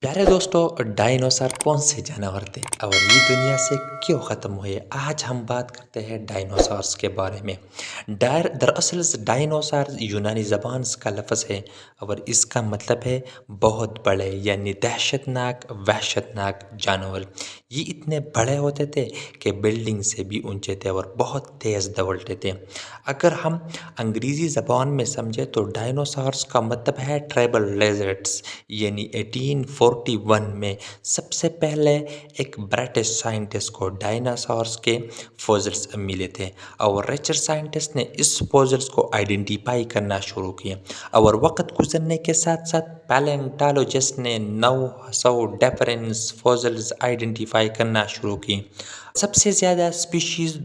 प्यारे दोस्तों, डायनासोर कौन से जानवर थे और ये दुनिया से क्यों ख़त्म हुए? आज हम बात करते हैं डायनासोर्स के बारे में। दरअसल डायनासोर यूनानी ज़बान का लफ्ज़ है और इसका मतलब है बहुत बड़े यानी दहशतनाक वहशतनाक जानवर। ये इतने बड़े होते थे कि बिल्डिंग से भी ऊंचे थे और बहुत तेज़ दौड़ते थे। अगर हम अंग्रेज़ी ज़बान में समझें तो डायनासोर्स का मतलब है ट्राइबल लेजर्ड्स, यानी 1841 में सबसे पहले एक ब्रिटिश साइंटिस्ट को डायनासोर्स के फॉसिल्स मिले थे और रिसर्च साइंटिस्ट ने इस फॉसिल्स को आइडेंटिफाई करना शुरू किया और वक्त गुजरने के साथ साथ पैलेंटोलॉजिस्ट ने 900 डिफरेंट फॉसिल्स आइडेंटिफाई करना शुरू की। सबसे ज़्यादा स्पीशीज़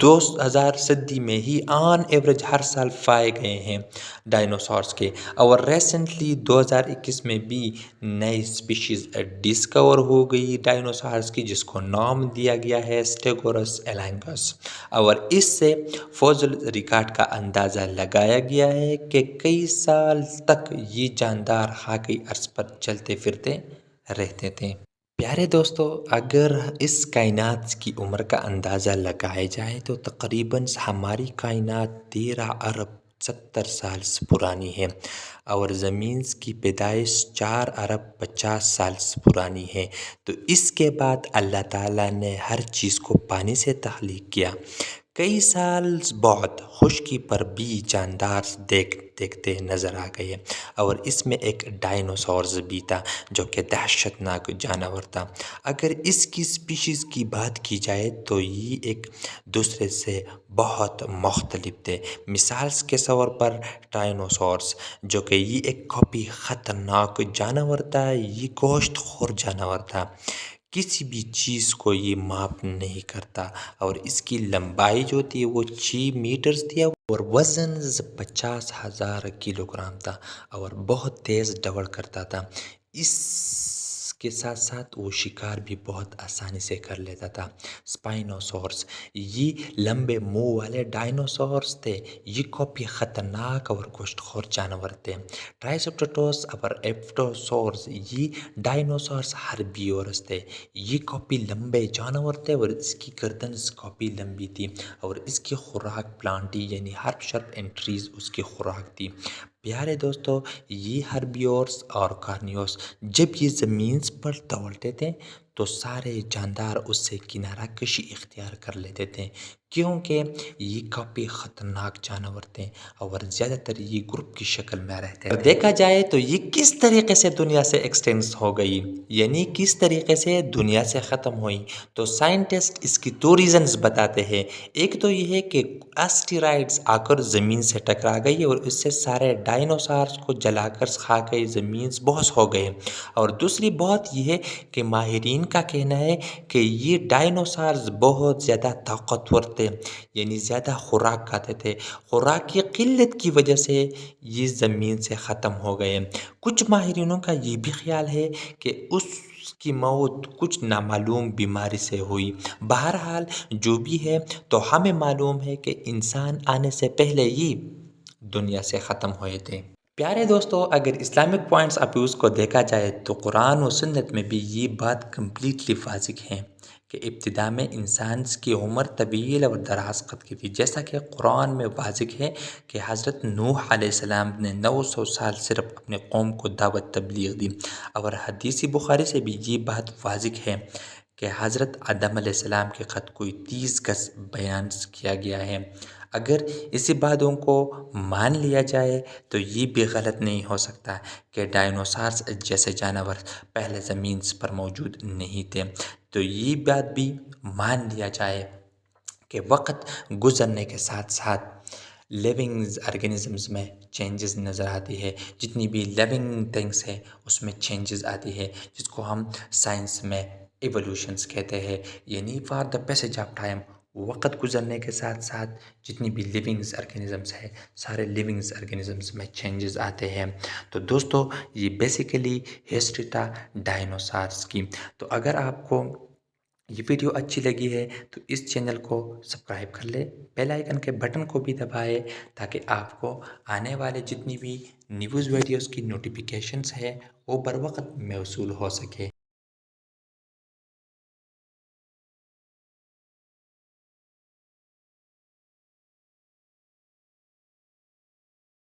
2000 सदी में ही ऑन एवरेज हर साल पाए गए हैं डायनासोर्स के, और रिसेंटली 2021 में भी नई स्पीशीज़ डिस्कवर हो गई डायनासोर्स की, जिसको नाम दिया गया है स्टेगोरस एलैंगस। और इससे फॉसिल रिकॉर्ड का अंदाज़ा लगाया गया है कि कई साल तक ये जानदार खाकी अर्ज पर चलते फिरते रहते थे। प्यारे दोस्तों, अगर इस कायनात की उम्र का अंदाज़ा लगाया जाए तो तकरीबन हमारी कायनात 13 अरब 70 साल से पुरानी है और ज़मीन की पैदाइश 4 अरब 50 साल से पुरानी है। तो इसके बाद अल्लाह ताला ने हर चीज़ को पानी से तख्लीक किया। कई साल बाद खुश्की पर भी जानदार देखते नज़र आ गए और इसमें एक डायनासोर्स भी था जो कि दहशतनाक जानवर था। अगर इसकी स्पीशीज़ की बात की जाए तो ये एक दूसरे से बहुत मुख्तलिफ थे। मिसाल के तौर पर डायनासोर्स जो कि ये एक काफ़ी ख़तरनाक जानवर था, ये गोश्तखोर जानवर था। किसी भी चीज़ को ये माप नहीं करता और इसकी लंबाई जो थी वो 6 मीटर्स थी और वज़न 50,000 किलोग्राम था और बहुत तेज़ दौड़ करता था। इसके साथ साथ वो शिकार भी बहुत आसानी से कर लेता था। स्पाइनोसॉर्स ये लंबे मुंह वाले डायनासोर्स थे। ये काफ़ी ख़तरनाक और गोश्तखोर जानवर थे। ट्राइसेरोटोप्स और एप्टोसॉर्स ये डायनासोर्स हर्बीवोरस थे। ये काफ़ी लंबे जानवर थे और इसकी गर्दन काफ़ी लंबी थी और इसकी खुराक प्लांटी यानी हर्ब शर्ब एंड ट्रीज उसकी खुराक थी। प्यारे दोस्तों, ये हर्बियोर्स और कार्नियोर्स जब ये ज़मीन पर दौड़ते थे तो सारे जानदार उससे किनारा कशी इख्तियार कर लेते थे, क्योंकि ये काफ़ी ख़तरनाक जानवर थे और ज़्यादातर ये ग्रुप की शक्ल में रहते थे। देखा जाए तो ये किस तरीके से दुनिया से एक्सटेंस हो गई, यानी किस तरीके से दुनिया से ख़त्म हुई, तो साइंटिस्ट इसकी 2 रीज़न्स बताते हैं। एक तो ये है कि एस्टेरॉइड्स आकर ज़मीन से टकरा गई और इससे सारे डायनासोर्स को जलाकर खा गई, ज़मीन बहोश हो गए। और दूसरी बात यह है कि माहिरीन का कहना है कि ये डायनासोर्स बहुत ज़्यादा ताकतवर थे, यानी ज़्यादा खुराक खाते थे। खुराक की किल्लत की वजह से ये ज़मीन से ख़त्म हो गए। कुछ माहिरीनों का ये भी ख्याल है कि उसकी मौत कुछ नामालूम बीमारी से हुई। बहरहाल जो भी है, तो हमें मालूम है कि इंसान आने से पहले ही दुनिया से ख़त्म हुए थे। प्यारे दोस्तों, अगर इस्लामिक पॉइंट्स ऑफ व्यूज़ को देखा जाए तो कुरान और सुन्नत में भी ये बात कम्प्लीटली वाज़िह है कि इब्तिदा में इंसान की उम्र तवील और दराज कद की थी। जैसा कि कुरान में वाज़िह है कि हज़रत नूह अलैहिस्सलाम ने 900 साल सिर्फ अपने कौम को दावत तबलीग दी, और हदीस बुखारी से भी ये बात वाज़िह है कि हज़रत आदम अलैहिस्सलाम के ख़त को 30 गज़ बयान किया गया है। अगर इसी बातों को मान लिया जाए तो ये भी गलत नहीं हो सकता कि डायनासोर्स जैसे जानवर पहले ज़मीन पर मौजूद नहीं थे। तो ये बात भी मान लिया जाए कि वक्त गुजरने के साथ साथ लिविंग ऑर्गेनिजम्स में चेंजेस नज़र आती है। जितनी भी लिविंग थिंग्स है उसमें चेंजेस आती है, जिसको हम साइंस में एवोल्यूशंस कहते हैं, यानी for the passage of time. वक्त गुजरने के साथ साथ जितनी भी लिविंग्स ऑर्गेनिजम्स है, सारे लिविंग्स ऑर्गेनिजम्स में चेंजेस आते हैं। तो दोस्तों, ये बेसिकली हिस्ट्री था डायनासोर्स की। तो अगर आपको ये वीडियो अच्छी लगी है तो इस चैनल को सब्सक्राइब कर ले, बेल आइकन के बटन को भी दबाए, ताकि आपको आने वाले जितनी भी न्यूज़ वीडियोस की नोटिफिकेशंस है وہ بر وقت موصول ہو سکے۔